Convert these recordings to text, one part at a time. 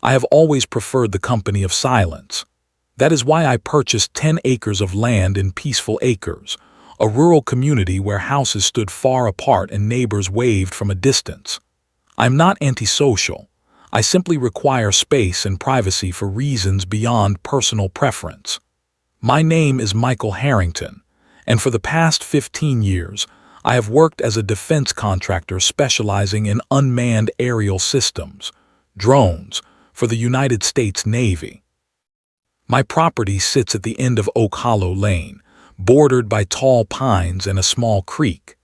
I have always preferred the company of silence. That is why I purchased 10 acres of land in Peaceful Acres, a rural community where houses stood far apart and neighbors waved from a distance. I'm not antisocial. I simply require space and privacy for reasons beyond personal preference. My name is Michael Harrington, and for the past 15 years, I have worked as a defense contractor specializing in unmanned aerial systems, drones, for the United States Navy. My property sits at the end of Oak Hollow Lane, bordered by tall pines and a small creek.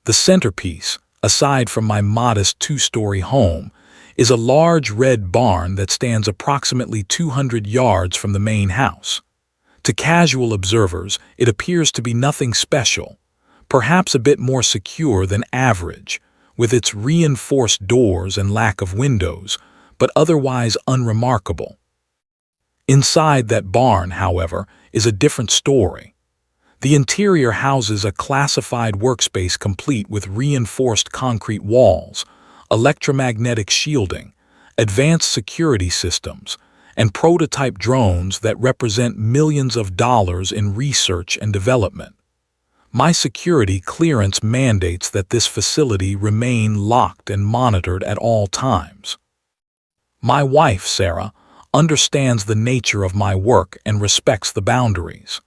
The centerpiece, aside from my modest two-story home, is a large red barn that stands approximately 200 yards from the main house. To casual observers, it appears to be nothing special, perhaps a bit more secure than average, with its reinforced doors and lack of windows, but otherwise unremarkable. Inside that barn, however, is a different story. The interior houses a classified workspace complete with reinforced concrete walls, electromagnetic shielding, advanced security systems, and prototype drones that represent millions of dollars in research and development. My security clearance mandates that this facility remain locked and monitored at all times. My wife, Sarah, understands the nature of my work and respects the boundaries.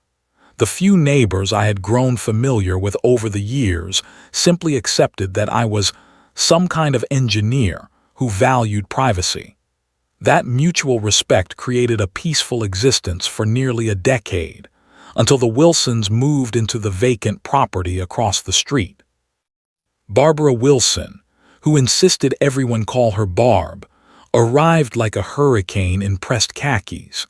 The few neighbors I had grown familiar with over the years simply accepted that I was some kind of engineer who valued privacy. That mutual respect created a peaceful existence for nearly a decade, until the Wilsons moved into the vacant property across the street. Barbara Wilson, who insisted everyone call her Barb, arrived like a hurricane in pressed khakis.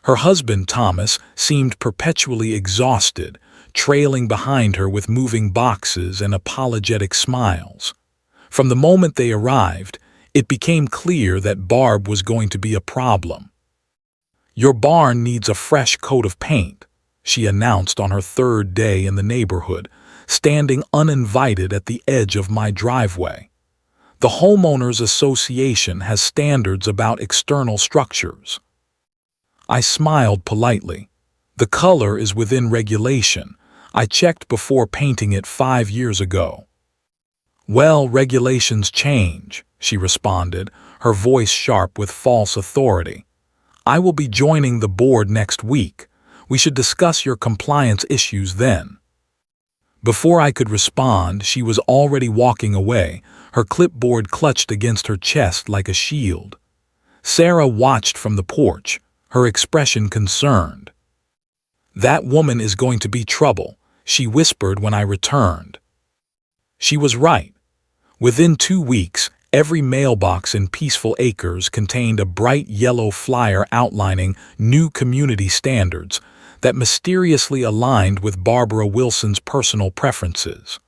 Her husband, Thomas, seemed perpetually exhausted, trailing behind her with moving boxes and apologetic smiles. From the moment they arrived, it became clear that Barb was going to be a problem. "Your barn needs a fresh coat of paint," she announced on her third day in the neighborhood, standing uninvited at the edge of my driveway. The Homeowners Association has standards about external structures. I smiled politely. The color is within regulation. I checked before painting it 5 years ago. "Well, regulations change," she responded, her voice sharp with false authority. "I will be joining the board next week. We should discuss your compliance issues then." Before I could respond, she was already walking away, her clipboard clutched against her chest like a shield. Sarah watched from the porch, her expression concerned. "That woman is going to be trouble," she whispered when I returned. She was right. Within 2 weeks, every mailbox in Peaceful Acres contained a bright yellow flyer outlining new community standards that mysteriously aligned with Barbara Wilson's personal preferences.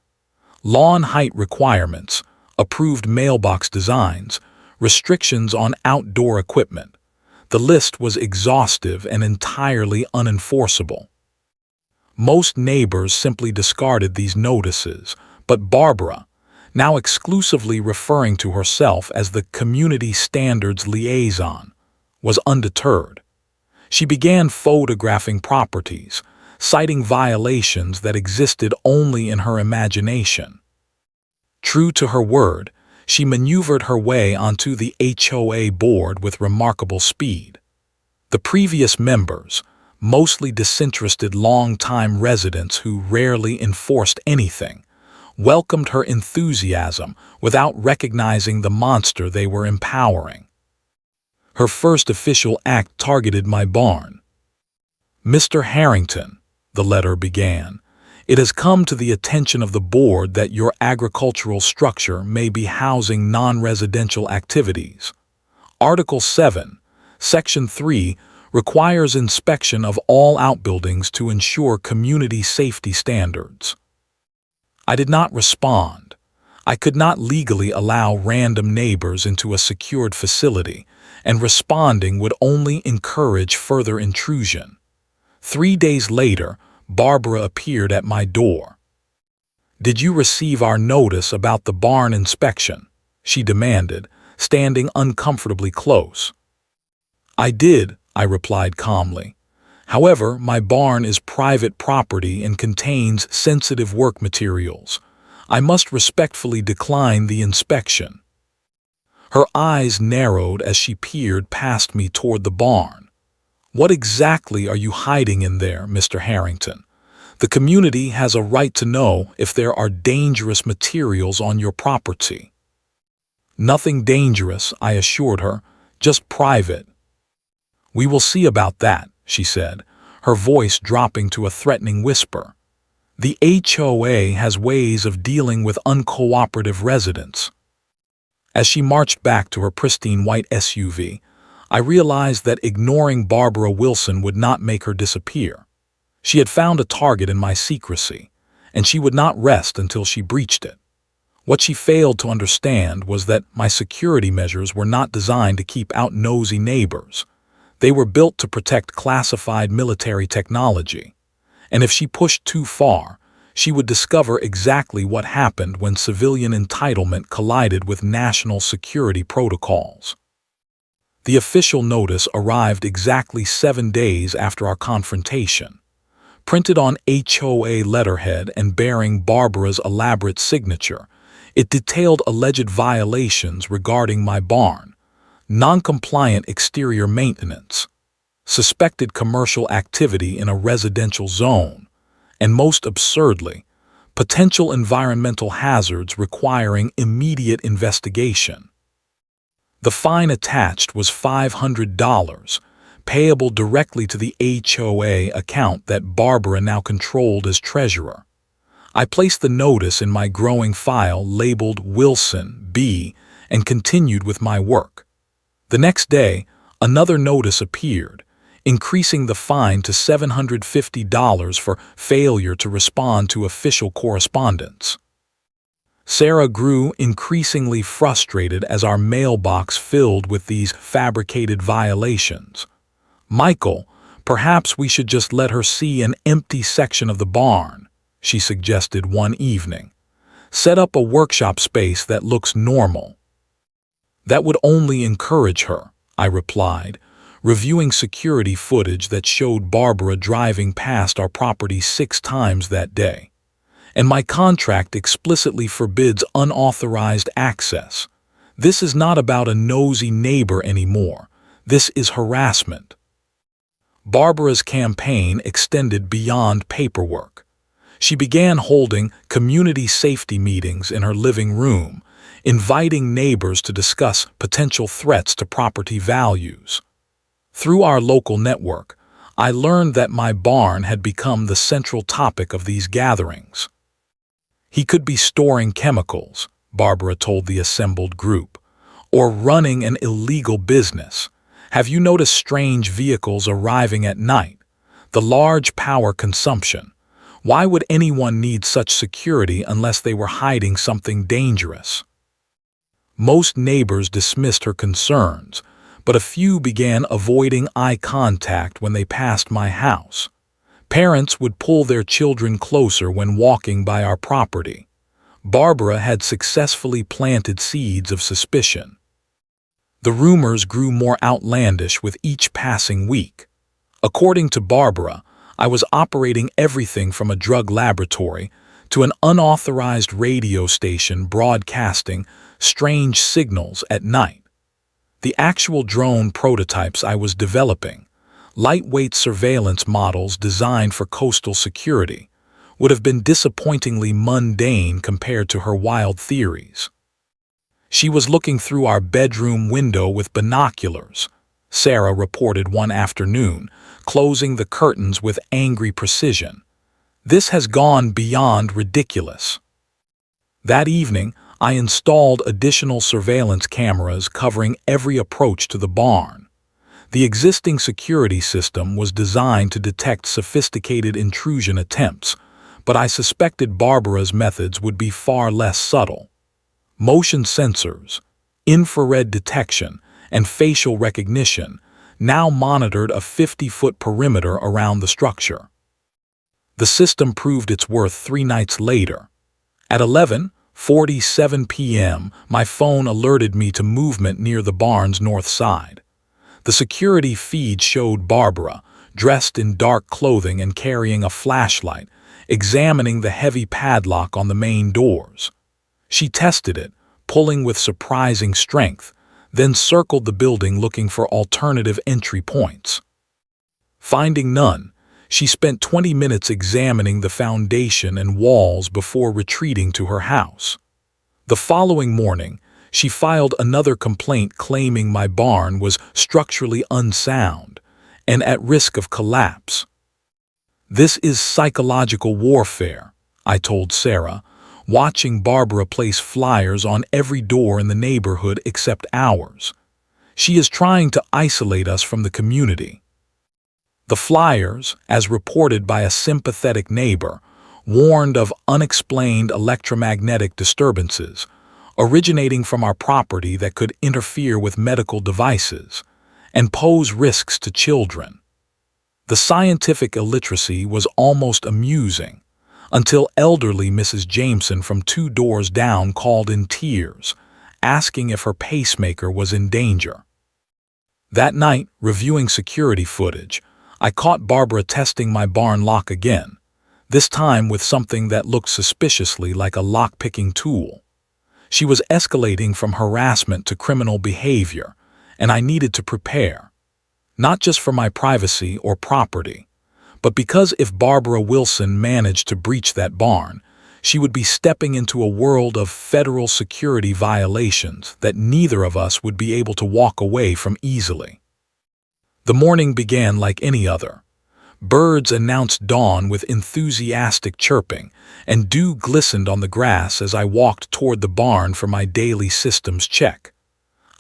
Lawn height requirements, approved mailbox designs, restrictions on outdoor equipment. The list was exhaustive and entirely unenforceable. Most neighbors simply discarded these notices, but Barbara, now exclusively referring to herself as the Community Standards Liaison, was undeterred. She began photographing properties, citing violations that existed only in her imagination. True to her word, she maneuvered her way onto the HOA board with remarkable speed. The previous members, mostly disinterested long-time residents who rarely enforced anything, welcomed her enthusiasm without recognizing the monster they were empowering. Her first official act targeted my barn. "Mr. Harrington," the letter began, "it has come to the attention of the board that your agricultural structure may be housing non-residential activities. Article 7, Section 3 requires inspection of all outbuildings to ensure community safety standards." I did not respond. I could not legally allow random neighbors into a secured facility, and responding would only encourage further intrusion. 3 days later, Barbara appeared at my door. "Did you receive our notice about the barn inspection?" she demanded, standing uncomfortably close. "I did," I replied calmly. "However, my barn is private property and contains sensitive work materials. I must respectfully decline the inspection." Her eyes narrowed as she peered past me toward the barn. "What exactly are you hiding in there, Mr. Harrington? The community has a right to know if there are dangerous materials on your property." "Nothing dangerous," I assured her, "just private." "We will see about that," she said, her voice dropping to a threatening whisper. "The HOA has ways of dealing with uncooperative residents." As she marched back to her pristine white SUV, I realized that ignoring Barbara Wilson would not make her disappear. She had found a target in my secrecy, and she would not rest until she breached it. What she failed to understand was that my security measures were not designed to keep out nosy neighbors. They were built to protect classified military technology. And if she pushed too far, she would discover exactly what happened when civilian entitlement collided with national security protocols. The official notice arrived exactly 7 days after our confrontation. Printed on HOA letterhead and bearing Barbara's elaborate signature, it detailed alleged violations regarding my barn, non-compliant exterior maintenance, suspected commercial activity in a residential zone, and most absurdly, potential environmental hazards requiring immediate investigation. The fine attached was $500, payable directly to the HOA account that Barbara now controlled as treasurer. I placed the notice in my growing file labeled Wilson B. and continued with my work. The next day, another notice appeared, increasing the fine to $750 for failure to respond to official correspondence. Sarah grew increasingly frustrated as our mailbox filled with these fabricated violations. "Michael, perhaps we should just let her see an empty section of the barn," she suggested one evening. "Set up a workshop space that looks normal." "That would only encourage her," I replied, reviewing security footage that showed Barbara driving past our property 6 times that day. "And my contract explicitly forbids unauthorized access. This is not about a nosy neighbor anymore. This is harassment." Barbara's campaign extended beyond paperwork. She began holding community safety meetings in her living room, inviting neighbors to discuss potential threats to property values. Through our local network, I learned that my barn had become the central topic of these gatherings. "He could be storing chemicals," Barbara told the assembled group, "or running an illegal business. Have you noticed strange vehicles arriving at night? The large power consumption. Why would anyone need such security unless they were hiding something dangerous?" Most neighbors dismissed her concerns, but a few began avoiding eye contact when they passed my house. Parents would pull their children closer when walking by our property. Barbara had successfully planted seeds of suspicion. The rumors grew more outlandish with each passing week. According to Barbara, I was operating everything from a drug laboratory to an unauthorized radio station broadcasting strange signals at night. The actual drone prototypes I was developing, lightweight surveillance models designed for coastal security, would have been disappointingly mundane compared to her wild theories. "She was looking through our bedroom window with binoculars," Sarah reported one afternoon, closing the curtains with angry precision. "This has gone beyond ridiculous." That evening, I installed additional surveillance cameras covering every approach to the barn. The existing security system was designed to detect sophisticated intrusion attempts, but I suspected Barbara's methods would be far less subtle. Motion sensors, infrared detection, and facial recognition now monitored a 50-foot perimeter around the structure. The system proved its worth 3 nights later. At 11:47 p.m., my phone alerted me to movement near the barn's north side. The The security feed showed Barbara, dressed in dark clothing and carrying a flashlight, examining the heavy padlock on the main doors. She tested it, pulling with surprising strength, then circled the building looking for alternative entry points. Finding none, she spent 20 minutes examining the foundation and walls before retreating to her house. The following morning, she filed another complaint claiming my barn was structurally unsound and at risk of collapse. "This is psychological warfare," I told Sarah, watching Barbara place flyers on every door in the neighborhood except ours. "She is trying to isolate us from the community." The flyers, as reported by a sympathetic neighbor, warned of unexplained electromagnetic disturbances originating from our property that could interfere with medical devices and pose risks to children. The scientific illiteracy was almost amusing, until elderly Mrs. Jameson from 2 doors down called in tears, asking if her pacemaker was in danger. That night, reviewing security footage, I caught Barbara testing my barn lock again, this time with something that looked suspiciously like a lock-picking tool. She was escalating from harassment to criminal behavior, and I needed to prepare, not just for my privacy or property, but because if Barbara Wilson managed to breach that barn, she would be stepping into a world of federal security violations that neither of us would be able to walk away from easily. The morning began like any other. Birds announced dawn with enthusiastic chirping, and dew glistened on the grass as I walked toward the barn for my daily systems check.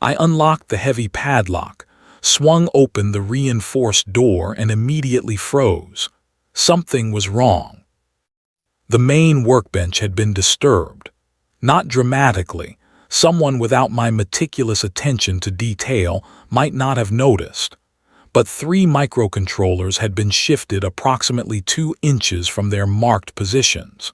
I unlocked the heavy padlock, swung open the reinforced door, and immediately froze. Something was wrong. The main workbench had been disturbed. Not dramatically. Someone without my meticulous attention to detail might not have noticed. But 3 microcontrollers had been shifted approximately 2 inches from their marked positions.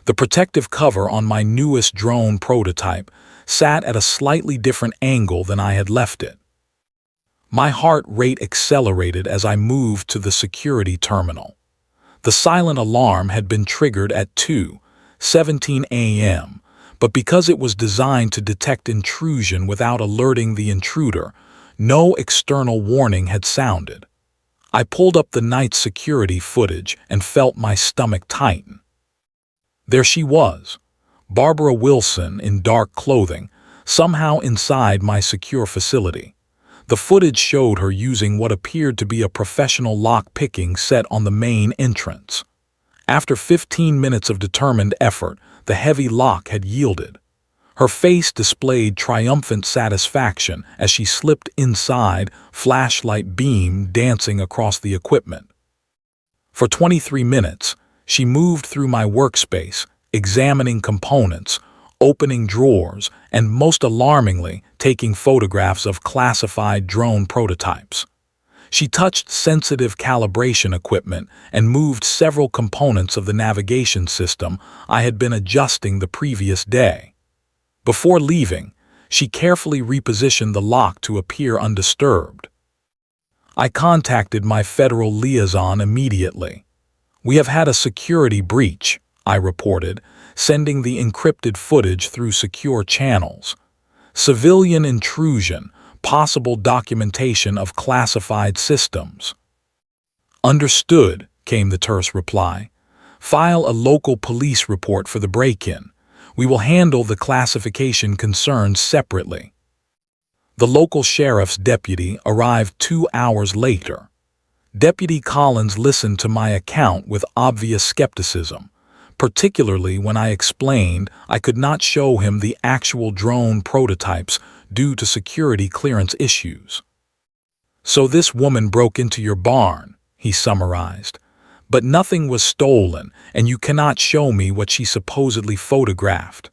The protective cover on my newest drone prototype sat at a slightly different angle than I had left it. My heart rate accelerated as I moved to the security terminal. The silent alarm had been triggered at 2:17 a.m., but because it was designed to detect intrusion without alerting the intruder, no external warning had sounded. I pulled up the night's security footage and felt my stomach tighten. There she was, Barbara Wilson in dark clothing, somehow inside my secure facility. The footage showed her using what appeared to be a professional lock-picking set on the main entrance. After 15 minutes of determined effort, the heavy lock had yielded. Her face displayed triumphant satisfaction as she slipped inside, flashlight beam dancing across the equipment. For 23 minutes, she moved through my workspace, examining components, opening drawers, and most alarmingly, taking photographs of classified drone prototypes. She touched sensitive calibration equipment and moved several components of the navigation system I had been adjusting the previous day. Before leaving, she carefully repositioned the lock to appear undisturbed. I contacted my federal liaison immediately. "We have had a security breach," I reported, sending the encrypted footage through secure channels. "Civilian intrusion, possible documentation of classified systems." "Understood," came the terse reply. "File a local police report for the break-in. We will handle the classification concerns separately." The local sheriff's deputy arrived 2 hours later. Deputy Collins listened to my account with obvious skepticism, particularly when I explained I could not show him the actual drone prototypes due to security clearance issues. "So this woman broke into your barn," he summarized. "But nothing was stolen, and you cannot show me what she supposedly photographed."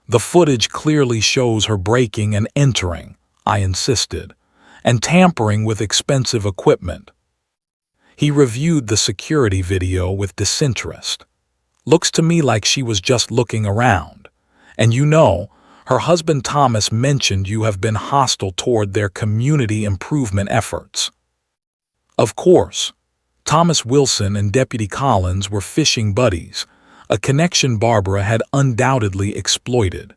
"The footage clearly shows her breaking and entering," I insisted, "and tampering with expensive equipment." He reviewed the security video with disinterest. "Looks to me like she was just looking around. And you know, Her husband Thomas mentioned you have been hostile toward their community improvement efforts. Of course, Thomas Wilson and Deputy Collins were fishing buddies, a connection Barbara had undoubtedly exploited.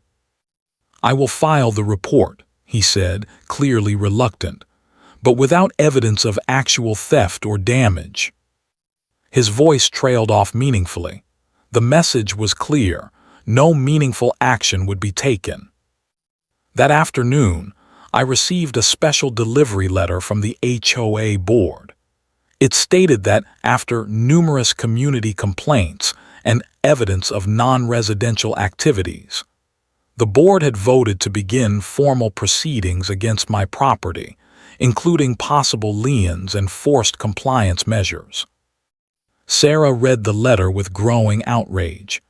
I will file the report, he said, clearly reluctant, but without evidence of actual theft or damage. His voice trailed off meaningfully. The message was clear: no meaningful action would be taken. That afternoon, I received a special delivery letter from the HOA board. It stated that after numerous community complaints and evidence of non-residential activities, the board had voted to begin formal proceedings against my property, including possible liens and forced compliance measures. Sarah read the letter with growing outrage.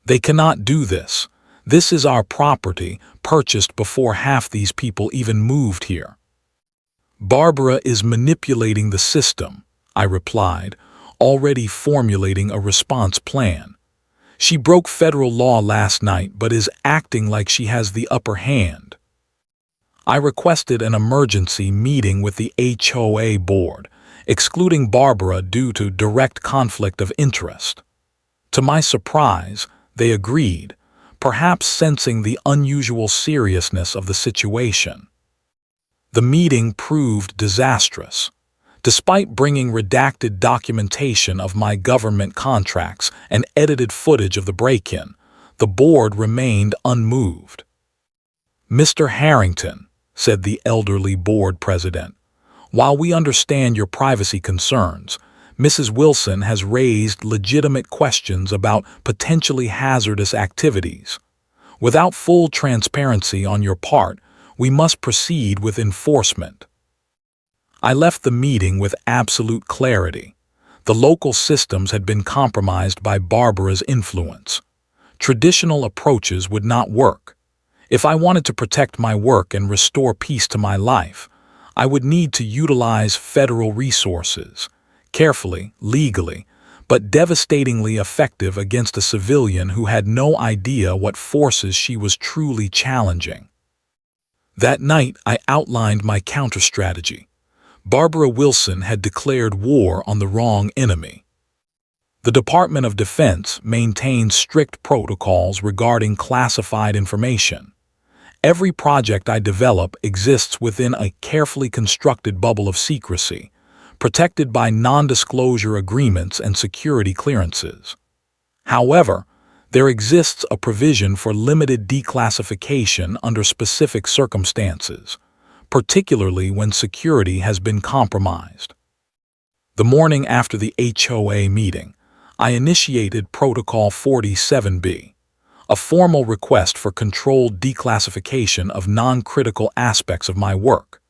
They cannot do this. This is our property, purchased before half these people even moved here. Barbara is manipulating the system, I replied, already formulating a response plan. She broke federal law last night but is acting like she has the upper hand. I requested an emergency meeting with the HOA board, excluding Barbara due to direct conflict of interest. To my surprise, they agreed, perhaps sensing the unusual seriousness of the situation. The meeting proved disastrous. Despite bringing redacted documentation of my government contracts and edited footage of the break-in, the board remained unmoved. "Mr. Harrington," said the elderly board president, "while we understand your privacy concerns, Mrs. Wilson has raised legitimate questions about potentially hazardous activities. Without full transparency on your part, we must proceed with enforcement." I left the meeting with absolute clarity. The local systems had been compromised by Barbara's influence. Traditional approaches would not work. If I wanted to protect my work and restore peace to my life, I would need to utilize federal resources, carefully, legally, but devastatingly effective against a civilian who had no idea what forces she was truly challenging. That night, I outlined my counter-strategy. Barbara Wilson had declared war on the wrong enemy. The Department of Defense maintains strict protocols regarding classified information. Every project I develop exists within a carefully constructed bubble of secrecy, protected by non-disclosure agreements and security clearances. However, there exists a provision for limited declassification under specific circumstances, particularly when security has been compromised. The morning after the HOA meeting, I initiated Protocol 47B, a formal request for controlled declassification of non-critical aspects of my work.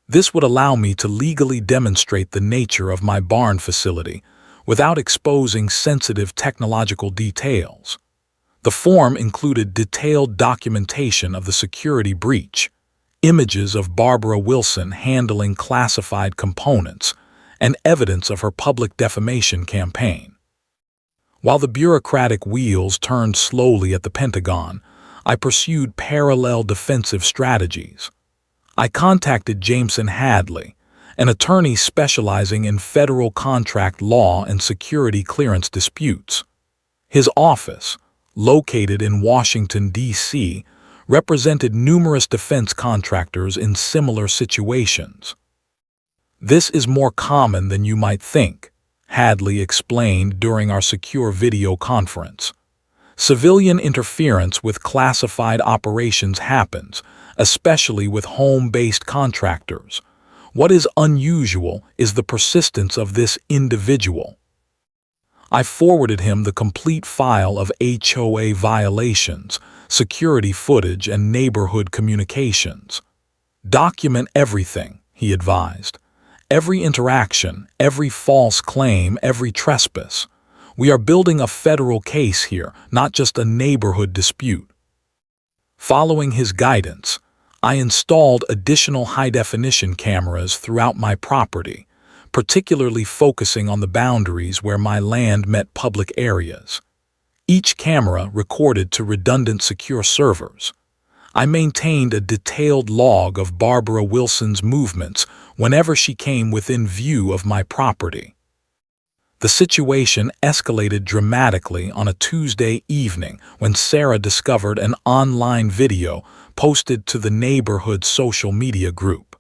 This would allow me to legally demonstrate the nature of my barn facility without exposing sensitive technological details. The form included detailed documentation of the security breach, images of Barbara Wilson handling classified components, and evidence of her public defamation campaign. While the bureaucratic wheels turned slowly at the Pentagon, I pursued parallel defensive strategies. I contacted Jameson Hadley, an attorney specializing in federal contract law and security clearance disputes. His office, located in Washington, D.C., represented numerous defense contractors in similar situations. "This is more common than you might think," Hadley explained during our secure video conference. "Civilian interference with classified operations happens, especially with home-based contractors. What is unusual is the persistence of this individual." I forwarded him the complete file of HOA violations, security footage, and neighborhood communications. "Document everything," he advised. "Every interaction, every false claim, every trespass. We are building a federal case here, not just a neighborhood dispute." Following his guidance, I installed additional high-definition cameras throughout my property, particularly focusing on the boundaries where my land met public areas. Each camera recorded to redundant secure servers. I maintained a detailed log of Barbara Wilson's movements whenever she came within view of my property. The situation escalated dramatically on a Tuesday evening when Sarah discovered an online video posted to the neighborhood social media group.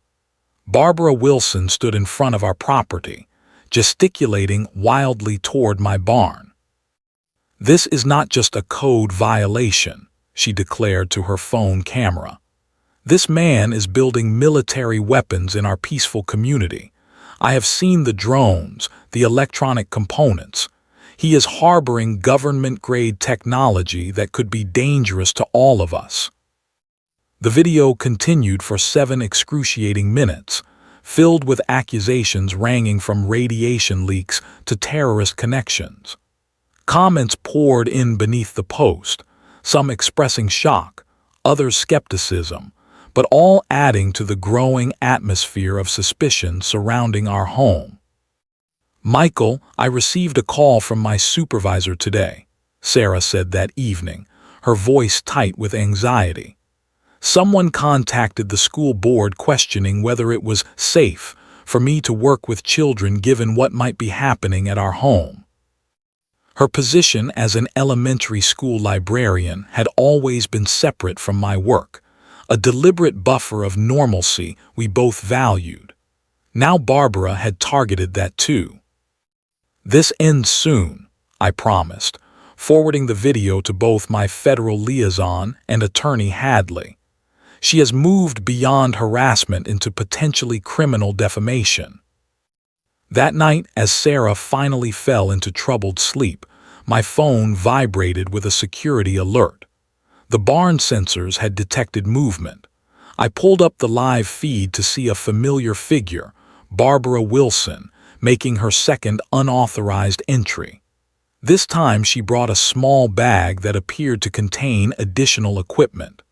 Barbara Wilson stood in front of our property, gesticulating wildly toward my barn. "This is not just a code violation," she declared to her phone camera. "This man is building military weapons in our peaceful community. I have seen the drones, the electronic components. He is harboring government-grade technology that could be dangerous to all of us." The video continued for 7 excruciating minutes, filled with accusations ranging from radiation leaks to terrorist connections. Comments poured in beneath the post, some expressing shock, others skepticism, but all adding to the growing atmosphere of suspicion surrounding our home. "Michael, I received a call from my supervisor today," Sarah said that evening, her voice tight with anxiety. "Someone contacted the school board questioning whether it was safe for me to work with children given what might be happening at our home." Her position as an elementary school librarian had always been separate from my work, a deliberate buffer of normalcy we both valued. Now Barbara had targeted that too. "This ends soon," I promised, forwarding the video to both my federal liaison and attorney Hadley. "She has moved beyond harassment into potentially criminal defamation." That night, as Sarah finally fell into troubled sleep, my phone vibrated with a security alert. The barn sensors had detected movement. I pulled up the live feed to see a familiar figure, Barbara Wilson, making her second unauthorized entry. This time she brought a small bag that appeared to contain additional equipment.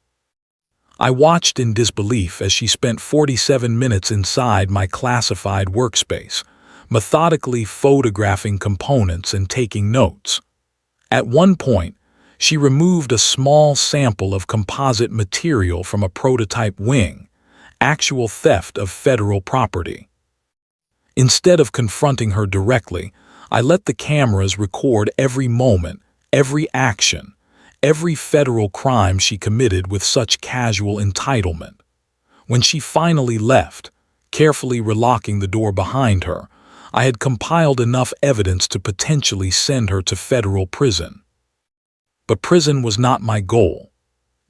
I watched in disbelief as she spent 47 minutes inside my classified workspace, methodically photographing components and taking notes. At one point, she removed a small sample of composite material from a prototype wing, actual theft of federal property. Instead of confronting her directly, I let the cameras record every moment, every action, every federal crime she committed with such casual entitlement. When she finally left, carefully relocking the door behind her, I had compiled enough evidence to potentially send her to federal prison. But prison was not my goal.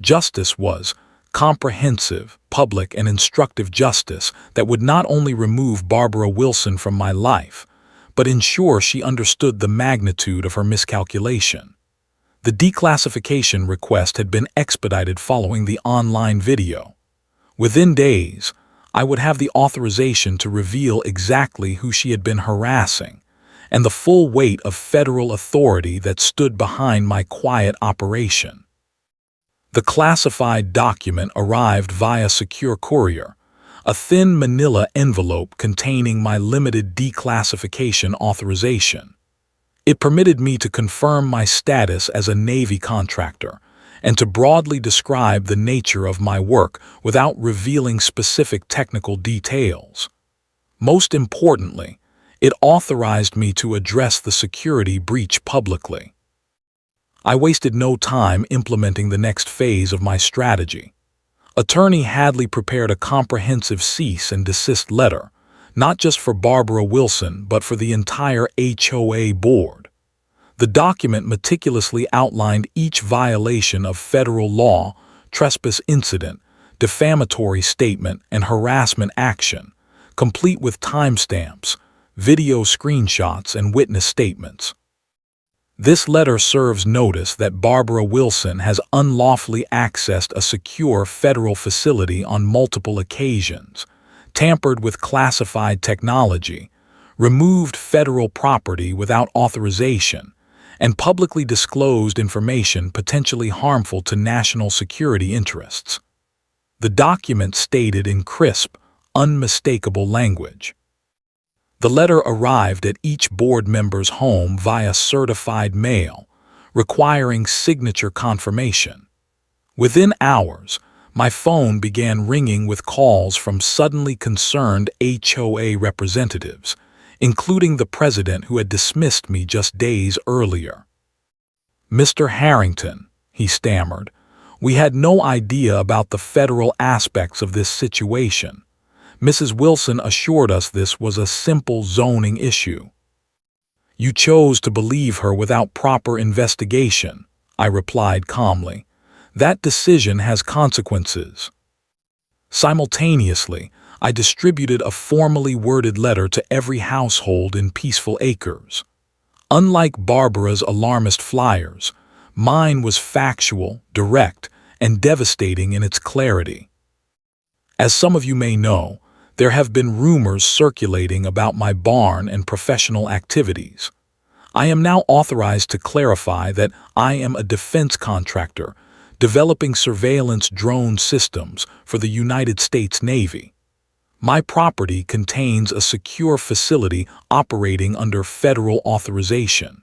Justice was, comprehensive, public, and instructive justice that would not only remove Barbara Wilson from my life, but ensure she understood the magnitude of her miscalculation. The declassification request had been expedited following the online video. Within days, I would have the authorization to reveal exactly who she had been harassing, and the full weight of federal authority that stood behind my quiet operation. The classified document arrived via secure courier, a thin manila envelope containing my limited declassification authorization. It permitted me to confirm my status as a Navy contractor and to broadly describe the nature of my work without revealing specific technical details. Most importantly, it authorized me to address the security breach publicly. I wasted no time implementing the next phase of my strategy. Attorney Hadley prepared a comprehensive cease and desist letter, not just for Barbara Wilson, but for the entire HOA board. The document meticulously outlined each violation of federal law, trespass incident, defamatory statement, and harassment action, complete with timestamps, video screenshots, and witness statements. This letter serves notice that Barbara Wilson has unlawfully accessed a secure federal facility on multiple occasions, tampered with classified technology, removed federal property without authorization, and publicly disclosed information potentially harmful to national security interests. The document stated in crisp, unmistakable language. The letter arrived at each board member's home via certified mail, requiring signature confirmation. Within hours, My phone began ringing with calls from suddenly concerned HOA representatives, including the president who had dismissed me just days earlier. "Mr. Harrington," he stammered, "we had no idea about the federal aspects of this situation. Mrs. Wilson assured us this was a simple zoning issue." "You chose to believe her without proper investigation," I replied calmly. "That decision has consequences." Simultaneously, I distributed a formally worded letter to every household in Peaceful Acres. Unlike Barbara's alarmist flyers, mine was factual, direct, and devastating in its clarity. As some of you may know, there have been rumors circulating about my barn and professional activities. I am now authorized to clarify that I am a defense contractor developing surveillance drone systems for the United States Navy. My property contains a secure facility operating under federal authorization.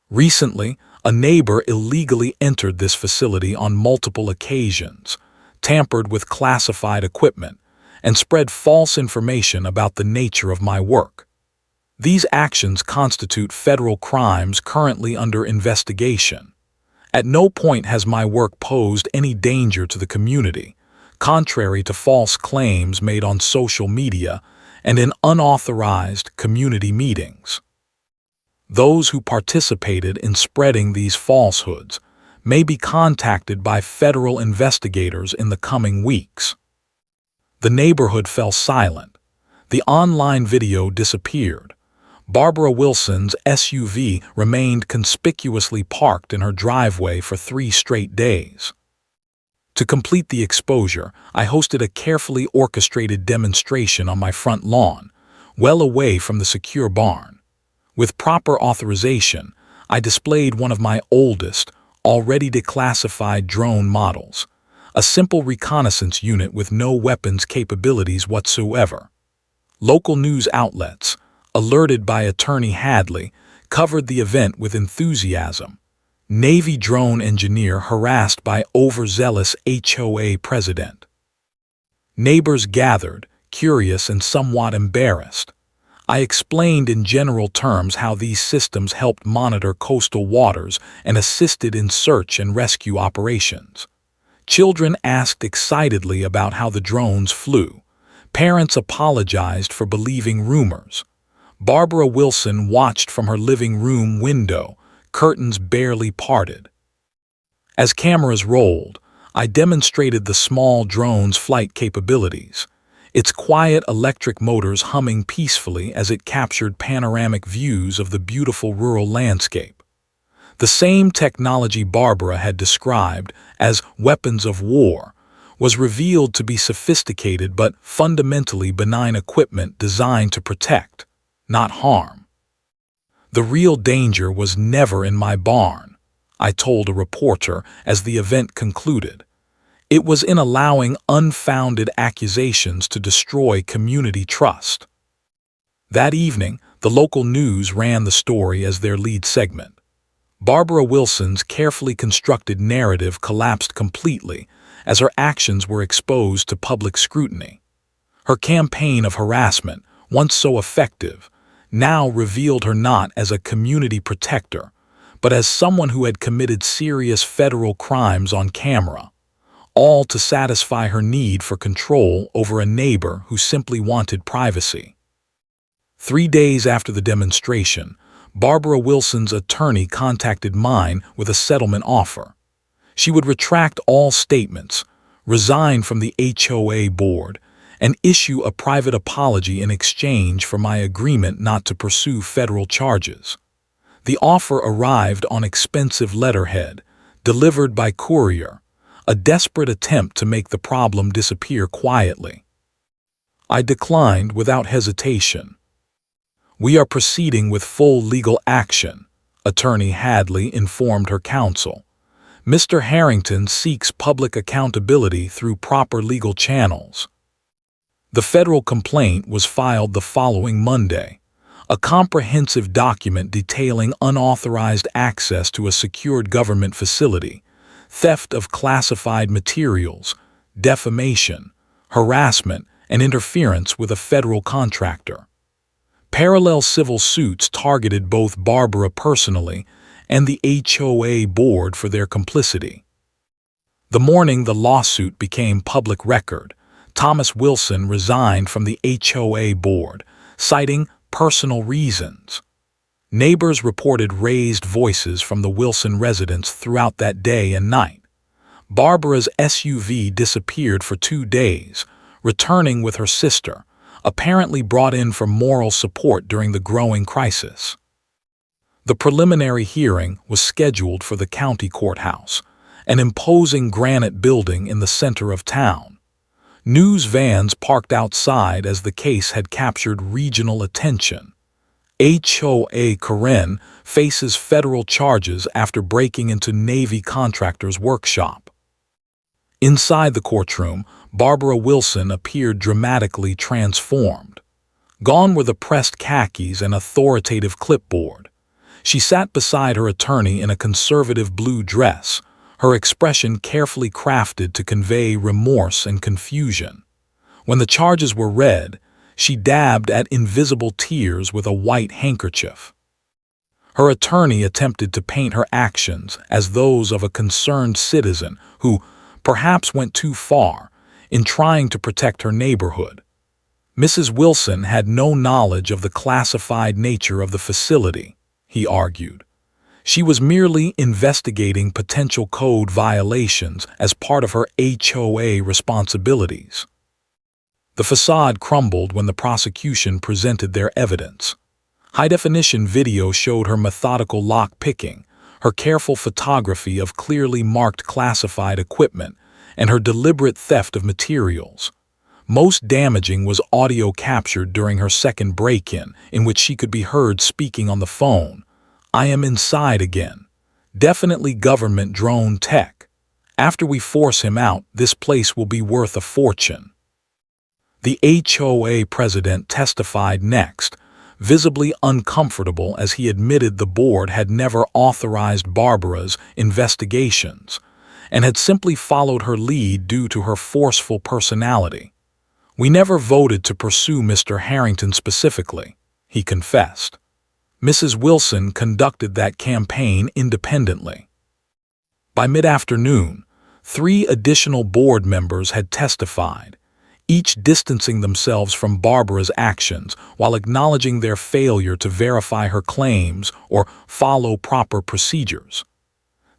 Recently, a neighbor illegally entered this facility on multiple occasions, tampered with classified equipment, and spread false information about the nature of my work. These actions constitute federal crimes currently under investigation. At no point has my work posed any danger to the community, contrary to false claims made on social media and in unauthorized community meetings. Those who participated in spreading these falsehoods may be contacted by federal investigators in the coming weeks. The neighborhood fell silent. The online video disappeared. Barbara Wilson's SUV remained conspicuously parked in her driveway for 3 straight days. To complete the exposure, I hosted a carefully orchestrated demonstration on my front lawn, well away from the secure barn. With proper authorization, I displayed one of my oldest, already declassified drone models, a simple reconnaissance unit with no weapons capabilities whatsoever. Local news outlets, alerted by Attorney Hadley, covered the event with enthusiasm. Navy drone engineer harassed by overzealous HOA president. Neighbors gathered, curious and somewhat embarrassed. I explained in general terms how these systems helped monitor coastal waters and assisted in search and rescue operations. Children asked excitedly about how the drones flew. Parents apologized for believing rumors. Barbara Wilson watched from her living room window, curtains barely parted. As cameras rolled, I demonstrated the small drone's flight capabilities, its quiet electric motors humming peacefully as it captured panoramic views of the beautiful rural landscape. The same technology Barbara had described as weapons of war was revealed to be sophisticated but fundamentally benign equipment designed to protect, not harm. "The real danger was never in my barn," I told a reporter as the event concluded. "It was in allowing unfounded accusations to destroy community trust." That evening, the local news ran the story as their lead segment. Barbara Wilson's carefully constructed narrative collapsed completely as her actions were exposed to public scrutiny. Her campaign of harassment, once so effective, now revealed her not as a community protector, but as someone who had committed serious federal crimes on camera, all to satisfy her need for control over a neighbor who simply wanted privacy. 3 days after the demonstration, Barbara Wilson's attorney contacted mine with a settlement offer. She would retract all statements, resign from the HOA board, and issue a private apology in exchange for my agreement not to pursue federal charges. The offer arrived on expensive letterhead, delivered by courier, a desperate attempt to make the problem disappear quietly. I declined without hesitation. "We are proceeding with full legal action," Attorney Hadley informed her counsel. "Mr. Harrington seeks public accountability through proper legal channels." The federal complaint was filed the following Monday, a comprehensive document detailing unauthorized access to a secured government facility, theft of classified materials, defamation, harassment, and interference with a federal contractor. Parallel civil suits targeted both Barbara personally and the HOA board for their complicity. The morning the lawsuit became public record, Thomas Wilson resigned from the HOA board, citing personal reasons. Neighbors reported raised voices from the Wilson residence throughout that day and night. Barbara's SUV disappeared for 2 days, returning with her sister, apparently brought in for moral support during the growing crisis. The preliminary hearing was scheduled for the county courthouse, an imposing granite building in the center of town. News vans parked outside as the case had captured regional attention. HOA Karen faces federal charges after breaking into Navy contractor's workshop. Inside the courtroom, Barbara Wilson appeared dramatically transformed. Gone were the pressed khakis and authoritative clipboard. She sat beside her attorney in a conservative blue dress, her expression carefully crafted to convey remorse and confusion. When the charges were read, she dabbed at invisible tears with a white handkerchief. Her attorney attempted to paint her actions as those of a concerned citizen who perhaps went too far in trying to protect her neighborhood. Mrs. Wilson had no knowledge of the classified nature of the facility, he argued. She was merely investigating potential code violations as part of her HOA responsibilities. The facade crumbled when the prosecution presented their evidence. High-definition video showed her methodical lock-picking, her careful photography of clearly marked classified equipment, and her deliberate theft of materials. Most damaging was audio captured during her second break-in, in which she could be heard speaking on the phone. "I am inside again. Definitely government drone tech. After we force him out, this place will be worth a fortune." The HOA president testified next, visibly uncomfortable as he admitted the board had never authorized Barbara's investigations and had simply followed her lead due to her forceful personality. "We never voted to pursue Mr. Harrington specifically," he confessed. Mrs. Wilson conducted that campaign independently. By mid-afternoon, 3 additional board members had testified, each distancing themselves from Barbara's actions while acknowledging their failure to verify her claims or follow proper procedures.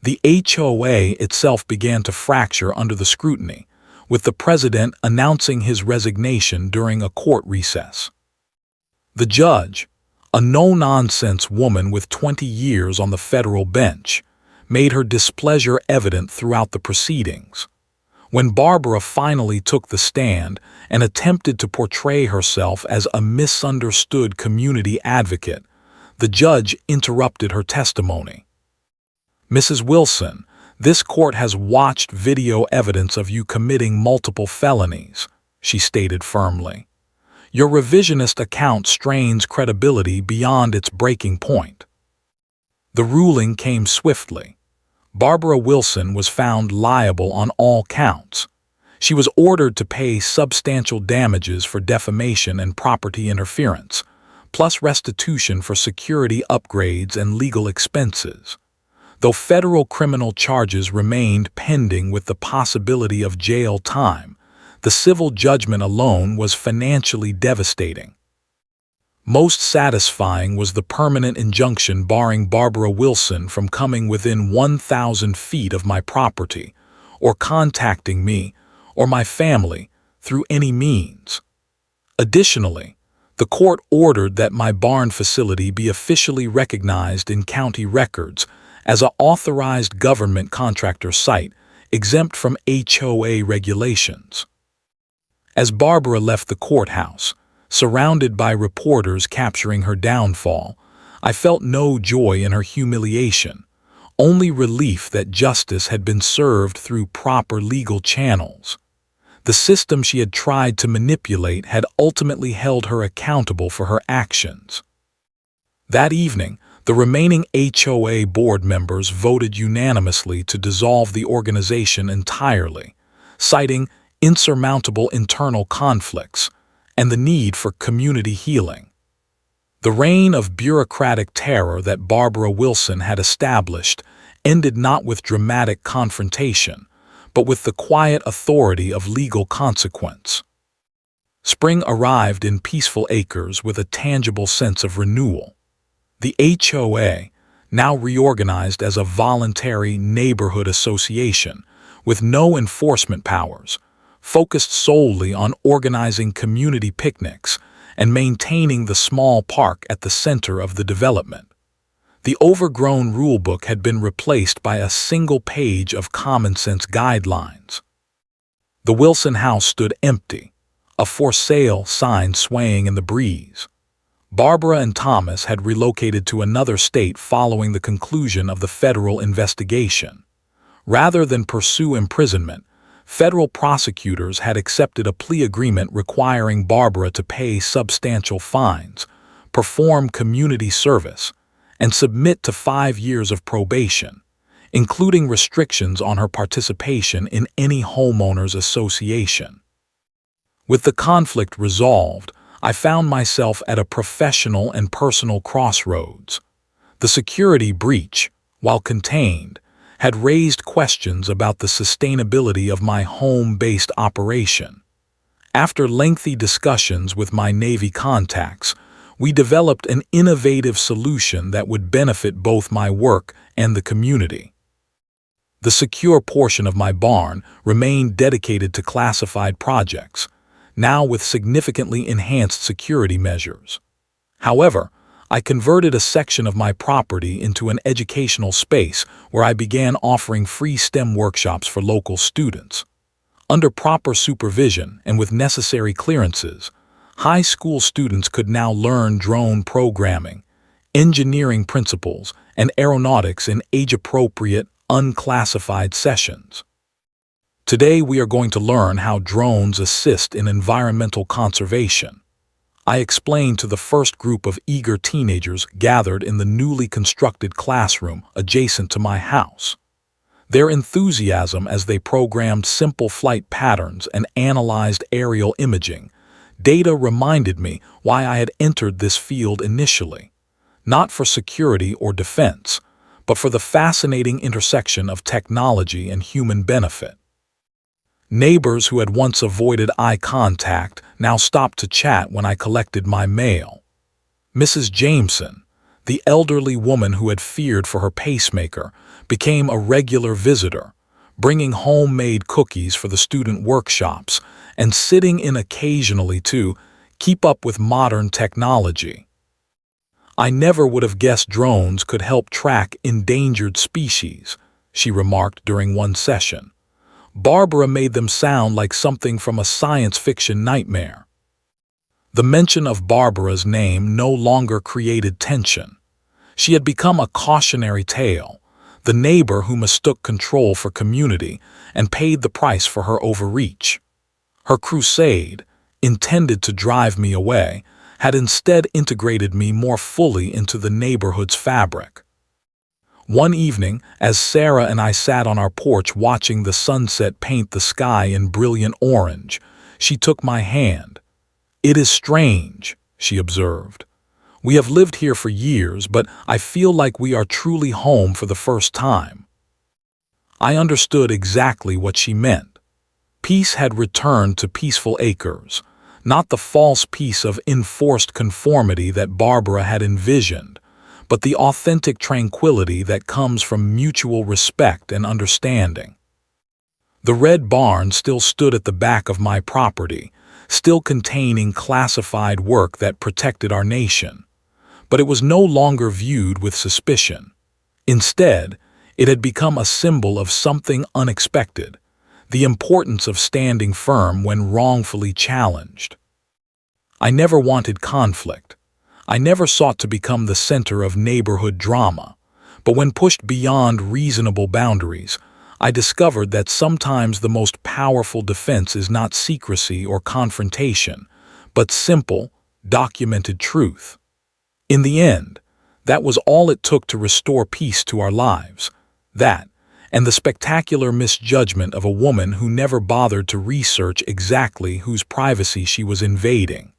The HOA itself began to fracture under the scrutiny, with the president announcing his resignation during a court recess. The judge, a no-nonsense woman with 20 years on the federal bench, made her displeasure evident throughout the proceedings. When Barbara finally took the stand and attempted to portray herself as a misunderstood community advocate, the judge interrupted her testimony. "Mrs. Wilson, this court has watched video evidence of you committing multiple felonies," she stated firmly. "Your revisionist account strains credibility beyond its breaking point." The ruling came swiftly. Barbara Wilson was found liable on all counts. She was ordered to pay substantial damages for defamation and property interference, plus restitution for security upgrades and legal expenses. Though federal criminal charges remained pending with the possibility of jail time, the civil judgment alone was financially devastating. Most satisfying was the permanent injunction barring Barbara Wilson from coming within 1,000 feet of my property or contacting me or my family through any means. Additionally, the court ordered that my barn facility be officially recognized in county records as an authorized government contractor site exempt from HOA regulations. As Barbara left the courthouse, surrounded by reporters capturing her downfall, I felt no joy in her humiliation, only relief that justice had been served through proper legal channels. The system she had tried to manipulate had ultimately held her accountable for her actions. That evening, The remaining HOA board members voted unanimously to dissolve the organization entirely, citing insurmountable internal conflicts and the need for community healing. The reign of bureaucratic terror that Barbara Wilson had established ended not with dramatic confrontation, but with the quiet authority of legal consequence. Spring arrived in Peaceful Acres with a tangible sense of renewal. The HOA, now reorganized as a voluntary neighborhood association with no enforcement powers, focused solely on organizing community picnics and maintaining the small park at the center of the development. The overgrown rulebook had been replaced by a single page of common-sense guidelines. The Wilson house stood empty, a for sale sign swaying in the breeze. Barbara and Thomas had relocated to another state following the conclusion of the federal investigation. Rather than pursue imprisonment, federal prosecutors had accepted a plea agreement requiring Barbara to pay substantial fines, perform community service, and submit to 5 years of probation, including restrictions on her participation in any homeowners association. With the conflict resolved, I found myself at a professional and personal crossroads. The security breach, while contained, had raised questions about the sustainability of my home-based operation. After lengthy discussions with my Navy contacts, we developed an innovative solution that would benefit both my work and the community. The secure portion of my barn remained dedicated to classified projects, now with significantly enhanced security measures. However, I converted a section of my property into an educational space where I began offering free STEM workshops for local students. Under proper supervision and with necessary clearances, high school students could now learn drone programming, engineering principles, and aeronautics in age-appropriate, unclassified sessions. Today we are going to learn how drones assist in environmental conservation. I explained to the first group of eager teenagers gathered in the newly constructed classroom adjacent to my house. Their enthusiasm as they programmed simple flight patterns and analyzed aerial imaging data reminded me why I had entered this field initially, not for security or defense, but for the fascinating intersection of technology and human benefit. Neighbors who had once avoided eye contact now stopped to chat when I collected my mail. Mrs. Jameson, the elderly woman who had feared for her pacemaker, became a regular visitor, bringing homemade cookies for the student workshops and sitting in occasionally to keep up with modern technology. "I never would have guessed drones could help track endangered species," she remarked during one session. "Barbara made them sound like something from a science fiction nightmare." The mention of Barbara's name no longer created tension. She had become a cautionary tale, the neighbor who mistook control for community and paid the price for her overreach. Her crusade, intended to drive me away, had instead integrated me more fully into the neighborhood's fabric. One evening, as Sarah and I sat on our porch watching the sunset paint the sky in brilliant orange, she took my hand. "It is strange," she observed. "We have lived here for years, but I feel like we are truly home for the first time." I understood exactly what she meant. Peace had returned to Peaceful Acres, not the false peace of enforced conformity that Barbara had envisioned, but the authentic tranquility that comes from mutual respect and understanding. The red barn still stood at the back of my property, still containing classified work that protected our nation, but it was no longer viewed with suspicion. Instead, it had become a symbol of something unexpected, the importance of standing firm when wrongfully challenged. I never wanted conflict. I never sought to become the center of neighborhood drama, but when pushed beyond reasonable boundaries, I discovered that sometimes the most powerful defense is not secrecy or confrontation, but simple, documented truth. In the end, That was all it took to restore peace to our lives. That, and the spectacular misjudgment of a woman who never bothered to research exactly whose privacy she was invading.